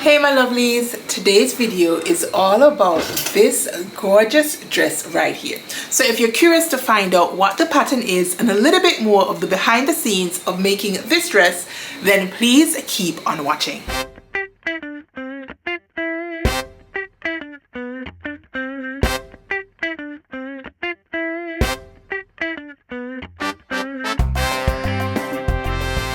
Hey my lovelies, today's video is all about this gorgeous dress right here. So if you're curious to find out what the pattern is and a little bit more of the behind the scenes of making this dress, then please keep on watching.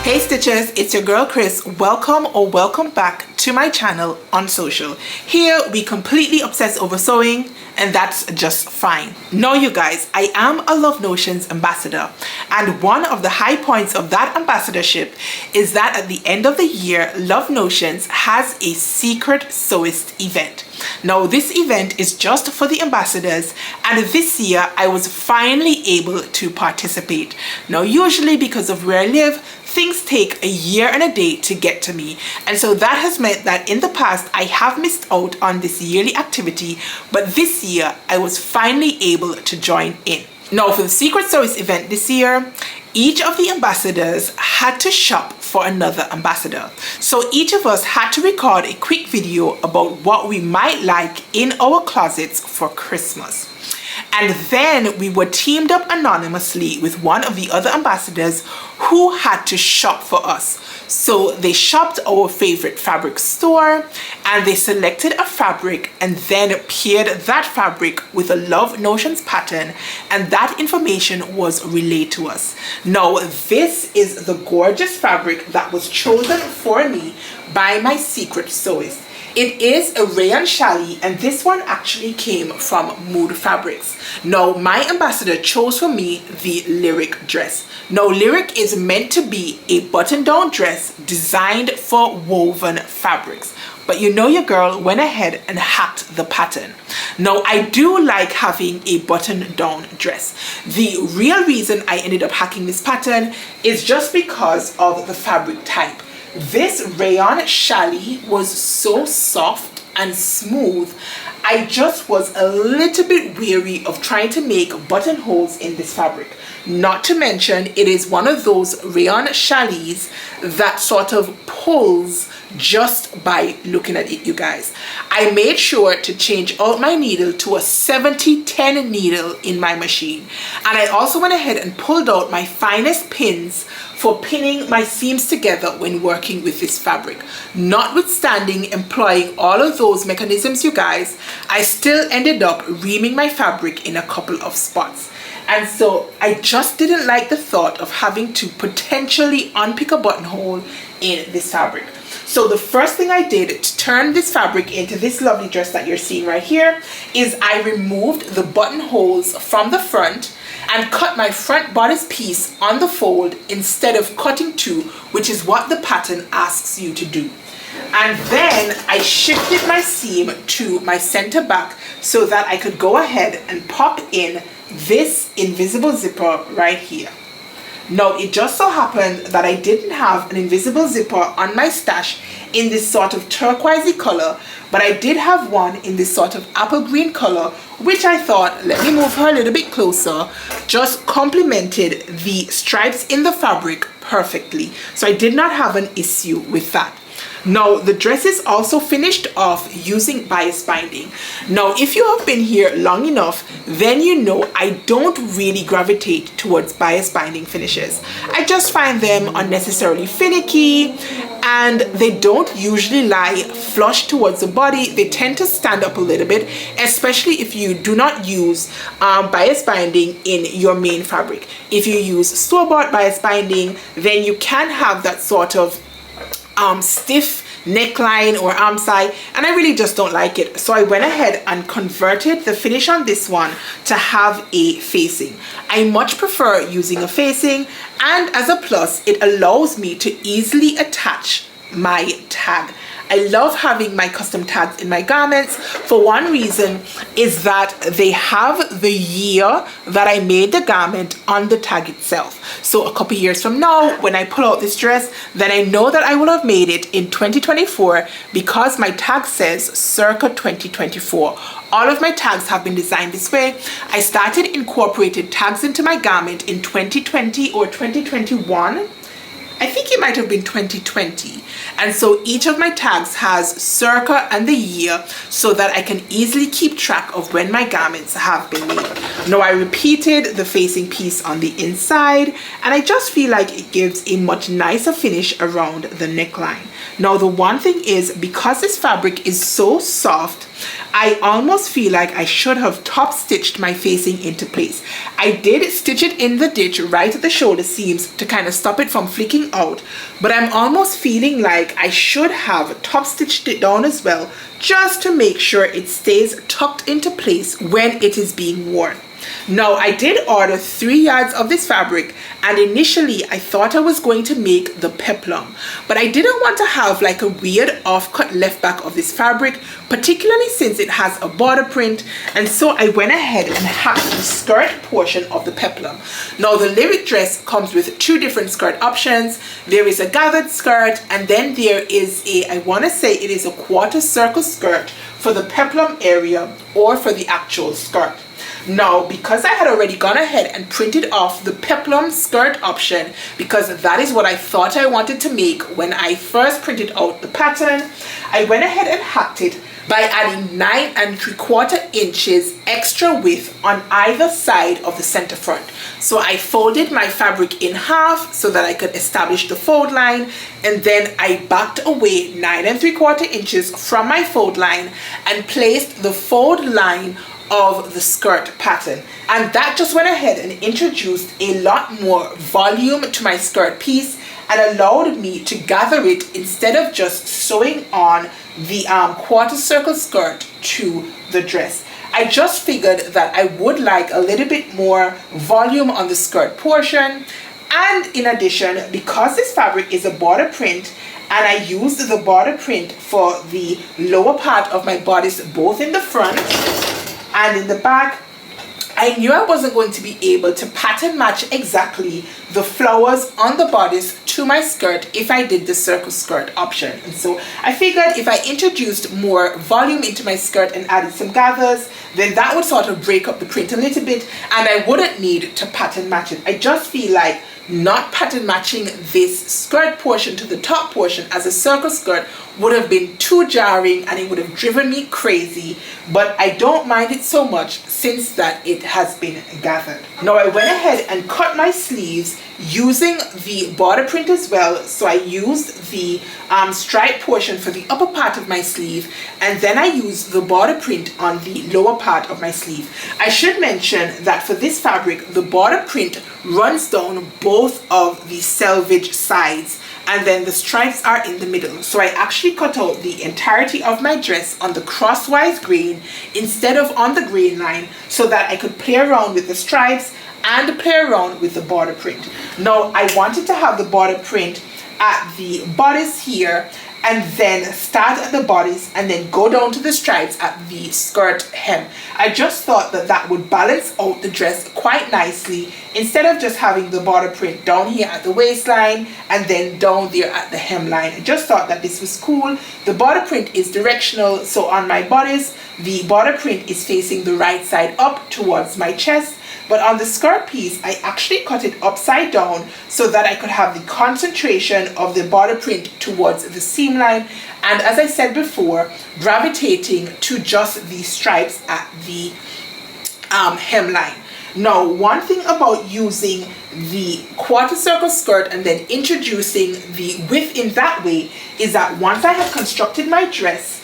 Hey Stitchers, it's your girl Kris. Welcome back to my channel on social. Here we completely obsess over sewing, and that's just fine. No, you guys, I am a Love Notions ambassador, and one of the high points of that ambassadorship is that at the end of the year, Love Notions has a secret sewist event. Now this event is just for the ambassadors, and this year I was finally able to participate. Now usually because of where I live, things take a year and a day to get to me, and so that has meant that in the past I have missed out on this yearly activity, but this year I was finally able to join in. Now for the Secret Sewist event this year, each of the ambassadors had to shop for another ambassador. So each of us had to record a quick video about what we might like in our closets for Christmas. And then we were teamed up anonymously with one of the other ambassadors who had to shop for us. So they shopped our favorite fabric store and they selected a fabric and then paired that fabric with a Love Notions pattern, and that information was relayed to us. Now this is the gorgeous fabric that was chosen for me by my secret sewist. It is a rayon challis, and this one actually came from Mood Fabrics. Now my ambassador chose for me the LYRIC dress. Now LYRIC is meant to be a button-down dress designed for woven fabrics, but you know your girl went ahead and hacked the pattern. Now I do like having a button-down dress. The real reason I ended up hacking this pattern is just because of the fabric type. This rayon challis was so soft and smooth, I just was a little bit weary of trying to make buttonholes in this fabric. Not to mention, it is one of those rayon challis that sort of pulls just by looking at it, you guys. I made sure to change out my needle to a 70-10 needle in my machine, and I also went ahead and pulled out my finest pins for pinning my seams together when working with this fabric. Notwithstanding employing all of those mechanisms, you guys, I still ended up reaming my fabric in a couple of spots. And so I just didn't like the thought of having to potentially unpick a buttonhole in this fabric. So the first thing I did to turn this fabric into this lovely dress that you're seeing right here is I removed the buttonholes from the front and cut my front bodice piece on the fold instead of cutting two, which is what the pattern asks you to do. And then I shifted my seam to my center back so that I could go ahead and pop in this invisible zipper right here. Now it just so happened that I didn't have an invisible zipper on my stash in this sort of turquoisey color, but I did have one in this sort of apple green color, which I thought, let me move her a little bit closer, just complemented the stripes in the fabric perfectly. So I did not have an issue with that. Now the dress is also finished off using bias binding. Now if you have been here long enough, then you know I don't really gravitate towards bias binding finishes. I just find them unnecessarily finicky, and they don't usually lie flush towards the body. They tend to stand up a little bit, especially if you do not use bias binding in your main fabric. If you use store-bought bias binding, then you can have that sort of stiff neckline or arm side, and I really just don't like it. So I went ahead and converted the finish on this one to have a facing. I much prefer using a facing, and as a plus, it allows me to easily attach my tag. I love having my custom tags in my garments. For one reason is that they have the year that I made the garment on the tag itself. So a couple years from now, when I pull out this dress, then I know that I will have made it in 2024 because my tag says circa 2024. All of my tags have been designed this way. I started incorporating tags into my garment in 2020 or 2021. I think it might have been 2020. And so each of my tags has circa and the year so that I can easily keep track of when my garments have been made. Now I repeated the facing piece on the inside, and I just feel like it gives a much nicer finish around the neckline. Now the one thing is, because this fabric is so soft, I almost feel like I should have top stitched my facing into place. I did stitch it in the ditch right at the shoulder seams to kind of stop it from flicking out, but I'm almost feeling like I should have top stitched it down as well, just to make sure it stays tucked into place when it is being worn. Now I did order 3 yards of this fabric, and initially I thought I was going to make the peplum, but I didn't want to have like a weird off-cut left back of this fabric, particularly since it has a border print, and so I went ahead and hacked the skirt portion of the peplum. Now the lyric dress comes with 2 different skirt options. There is a gathered skirt, and then there is a, I want to say it is a quarter circle skirt for the peplum area or for the actual skirt. Now, because I had already gone ahead and printed off the peplum skirt option, because that is what I thought I wanted to make when I first printed out the pattern, I went ahead and hacked it by adding 9 3/4 inches extra width on either side of the center front. So I folded my fabric in half so that I could establish the fold line, and then I backed away 9 3/4 inches from my fold line and placed the fold line of the skirt pattern, and that just went ahead and introduced a lot more volume to my skirt piece and allowed me to gather it instead of just sewing on the quarter circle skirt to the dress. I just figured that I would like a little bit more volume on the skirt portion, and in addition, because this fabric is a border print and I used the border print for the lower part of my bodice, both in the front and in the back, I knew I wasn't going to be able to pattern match exactly the flowers on the bodice to my skirt if I did the circle skirt option. And so I figured if I introduced more volume into my skirt and added some gathers, then that would sort of break up the print a little bit and I wouldn't need to pattern match it. I just feel like not pattern matching this skirt portion to the top portion as a circle skirt would have been too jarring and it would have driven me crazy, but I don't mind it so much since that it has been gathered. Now I went ahead and cut my sleeves using the border print as well, so I used the stripe portion for the upper part of my sleeve, and then I used the border print on the lower part of my sleeve. I should mention that for this fabric, the border print runs down both of the selvage sides, and then the stripes are in the middle. So I actually cut out the entirety of my dress on the crosswise grain instead of on the grain line, so that I could play around with the stripes and play around with the border print. Now I wanted to have the border print at the bodice here, and then start at the bodice and then go down to the stripes at the skirt hem. I just thought that that would balance out the dress quite nicely, instead of just having the border print down here at the waistline and then down there at the hemline. I just thought that this was cool. The border print is directional, so on my bodice the border print is facing the right side up towards my chest, but on the skirt piece I actually cut it upside down so that I could have the concentration of the border print towards the seam line, and as I said before, gravitating to just the stripes at the hemline. Now, one thing about using the quarter circle skirt and then introducing the width in that way is that once I had constructed my dress,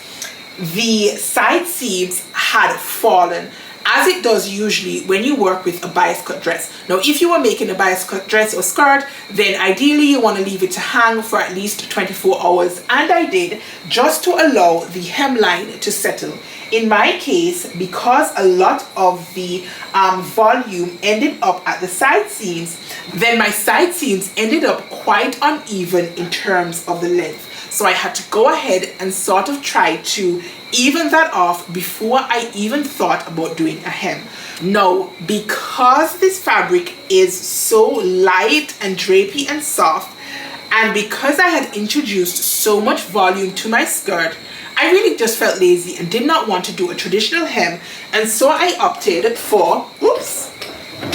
the side seams had fallen, as it does usually when you work with a bias cut dress. Now, if you were making a bias cut dress or skirt, then ideally you want to leave it to hang for at least 24 hours, and I did, just to allow the hemline to settle. In my case, because a lot of the volume ended up at the side seams, then my side seams ended up quite uneven in terms of the length. So I had to go ahead and sort of try to even that off before I even thought about doing a hem. Now, because this fabric is so light and drapey and soft, and because I had introduced so much volume to my skirt, I really just felt lazy and did not want to do a traditional hem, and so I opted for, oops,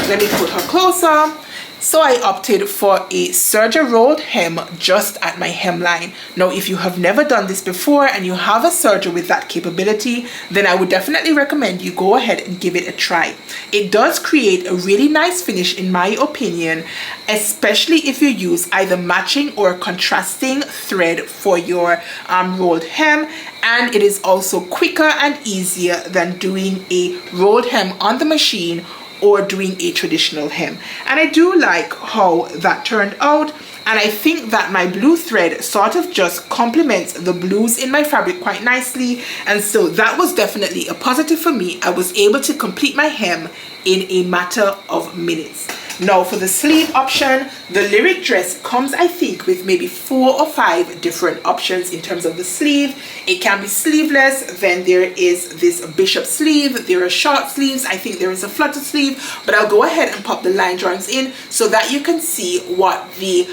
let me put her closer. So I opted for a serger rolled hem just at my hemline. Now, if you have never done this before and you have a serger with that capability, then I would definitely recommend you go ahead and give it a try. It does create a really nice finish in my opinion, especially if you use either matching or contrasting thread for your rolled hem. And it is also quicker and easier than doing a rolled hem on the machine or doing a traditional hem. And I do like how that turned out, and I think that my blue thread sort of just complements the blues in my fabric quite nicely, and so that was definitely a positive for me. I was able to complete my hem in a matter of minutes. Now for the sleeve option, the LYRIC dress comes, I think, with maybe 4 or 5 different options in terms of the sleeve. It can be sleeveless, then there is this bishop sleeve, there are short sleeves, I think there is a flutter sleeve, but I'll go ahead and pop the line drawings in so that you can see what the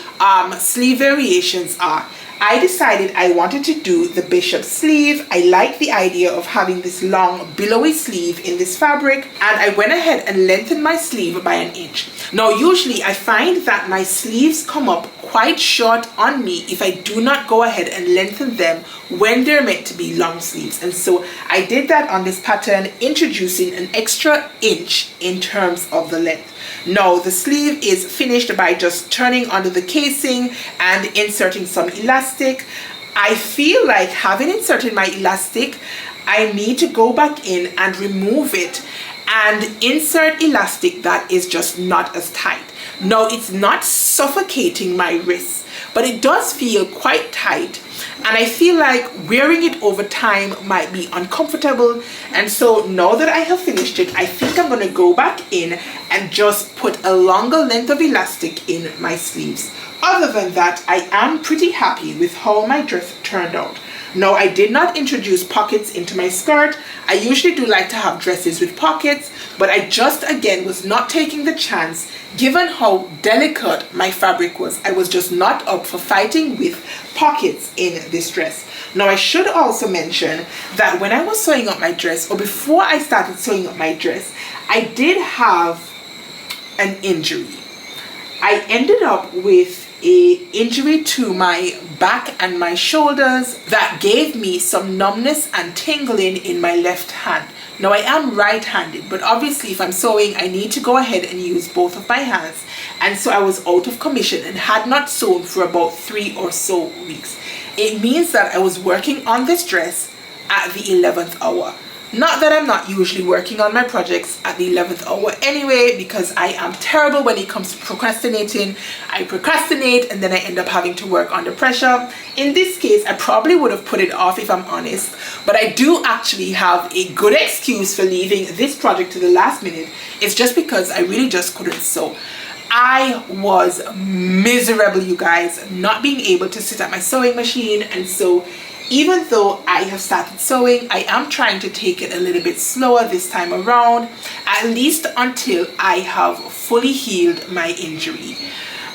sleeve variations are. I decided I wanted to do the bishop sleeve. I like the idea of having this long billowy sleeve in this fabric, and I went ahead and lengthened my sleeve by 1 inch. Now usually I find that my sleeves come up quite short on me if I do not go ahead and lengthen them when they're meant to be long sleeves, and so I did that on this pattern, introducing an extra inch in terms of the length. Now the sleeve is finished by just turning under the casing and inserting some elastic. I feel like having inserted my elastic, I need to go back in and remove it and insert elastic that is just not as tight. Now it's not suffocating my wrists, but it does feel quite tight, and I feel like wearing it over time might be uncomfortable. And so now that I have finished it, I think I'm going to go back in and just put a longer length of elastic in my sleeves. Other than that, I am pretty happy with how my dress turned out. Now, I did not introduce pockets into my skirt. I usually do like to have dresses with pockets, but I just again was not taking the chance given how delicate my fabric was. I was just not up for fighting with pockets in this dress. Now, I should also mention that when I was sewing up my dress, or before I started sewing up my dress, I did have an injury. I ended up with an injury to my back and my shoulders that gave me some numbness and tingling in my left hand. Now I am right-handed, but obviously if I'm sewing, I need to go ahead and use both of my hands. And so I was out of commission and had not sewn for about 3 or so weeks. It means that I was working on this dress at the 11th hour. Not that I'm not usually working on my projects at the 11th hour anyway, because I am terrible when it comes to procrastinating. I procrastinate and then I end up having to work under pressure. In this case, I probably would have put it off if I'm honest, but I do actually have a good excuse for leaving this project to the last minute. It's just because I really just couldn't sew. I was miserable, you guys, not being able to sit at my sewing machine, and so even though I have started sewing, I am trying to take it a little bit slower this time around, at least until I have fully healed my injury.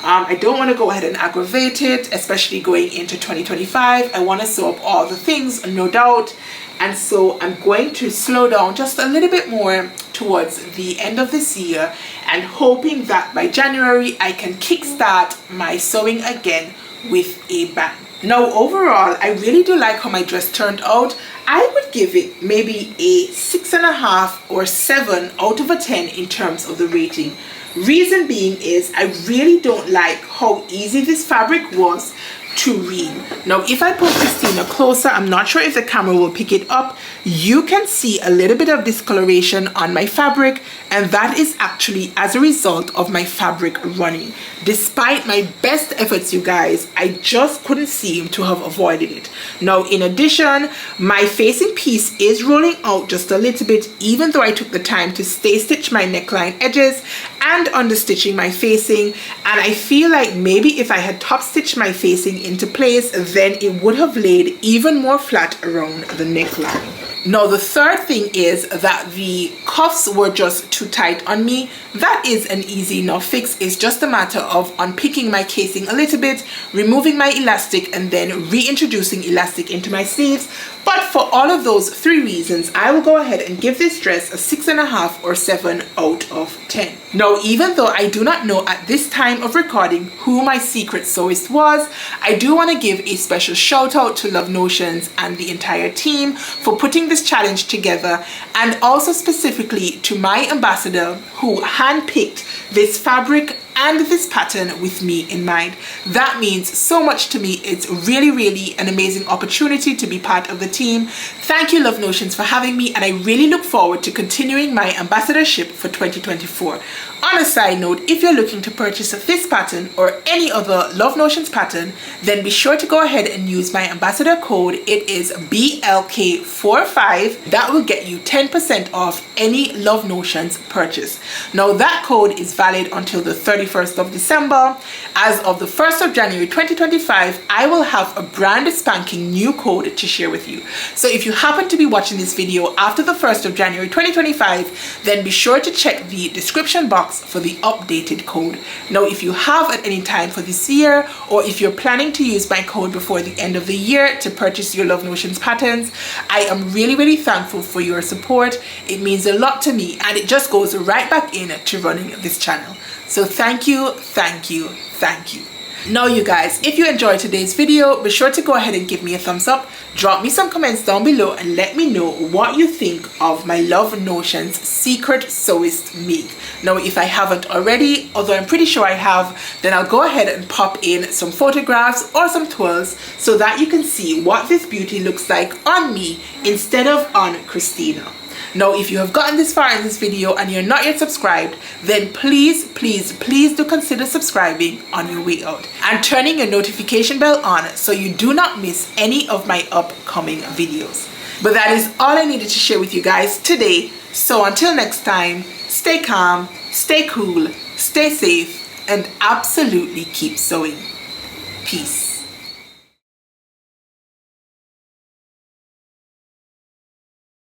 I don't want to go ahead and aggravate it, especially going into 2025. I want to sew up all the things, no doubt, and so I'm going to slow down just a little bit more towards the end of this year, and hoping that by January I can kickstart my sewing again with a bang. Now overall, I really do like how my dress turned out. I would give it maybe a 6.5 or 7 out of a 10 in terms of the rating. Reason being is I really don't like how easy this fabric was to ream. Now if I put Christina closer, I'm not sure if the camera will pick it up, you can see a little bit of discoloration on my fabric, and that is actually as a result of my fabric running. Despite my best efforts, you guys, I just couldn't seem to have avoided it. Now in addition, my facing piece is rolling out just a little bit, even though I took the time to stay stitch my neckline edges and understitching my facing, and I feel like maybe if I had top stitched my facing into place, then it would have laid even more flat around the neckline. Now the third thing is that the cuffs were just too tight on me. That is an easy enough fix. It's just a matter of unpicking my casing a little bit, removing my elastic, and then reintroducing elastic into my sleeves. But for all of those 3 reasons, I will go ahead and give this dress a 6.5 or 7 out of 10. Now, even though I do not know at this time of recording who my secret sewist was, I do want to give a special shout out to Love Notions and the entire team for putting this challenge together, and also specifically to my ambassador who handpicked this fabric and this pattern with me in mind. That means so much to me. It's really an amazing opportunity to be part of the team. Thank you, Love Notions, for having me, and I really look forward to continuing my ambassadorship for 2024. On a side note, if you're looking to purchase this pattern or any other Love Notions pattern, then be sure to go ahead and use my ambassador code. It is BLK45. That will get you 10% off any Love Notions purchase. Now, that code is valid until the 31st of December. As of the 1st of January 2025, I will have a brand spanking new code to share with you. So if you happen to be watching this video after the 1st of January 2025, then be sure to check the description box for the updated code. Now, if you have at any time for this year, or if you're planning to use my code before the end of the year to purchase your Love Notions patterns, I am really thankful for your support. It means a lot to me, and it just goes right back in to running this channel. So thank you. Now, you guys, if you enjoyed today's video, be sure to go ahead and give me a thumbs up. Drop me some comments down below and let me know what you think of my Love Notions secret sewist make. Now, if I haven't already, although I'm pretty sure I have, then I'll go ahead and pop in some photographs or some twirls so that you can see what this beauty looks like on me instead of on Christina. Now, if you have gotten this far in this video and you're not yet subscribed, then please do consider subscribing on your way out and turning your notification bell on so you do not miss any of my upcoming videos. But that is all I needed to share with you guys today. So until next time, stay calm, stay cool, stay safe, and absolutely keep sewing. Peace.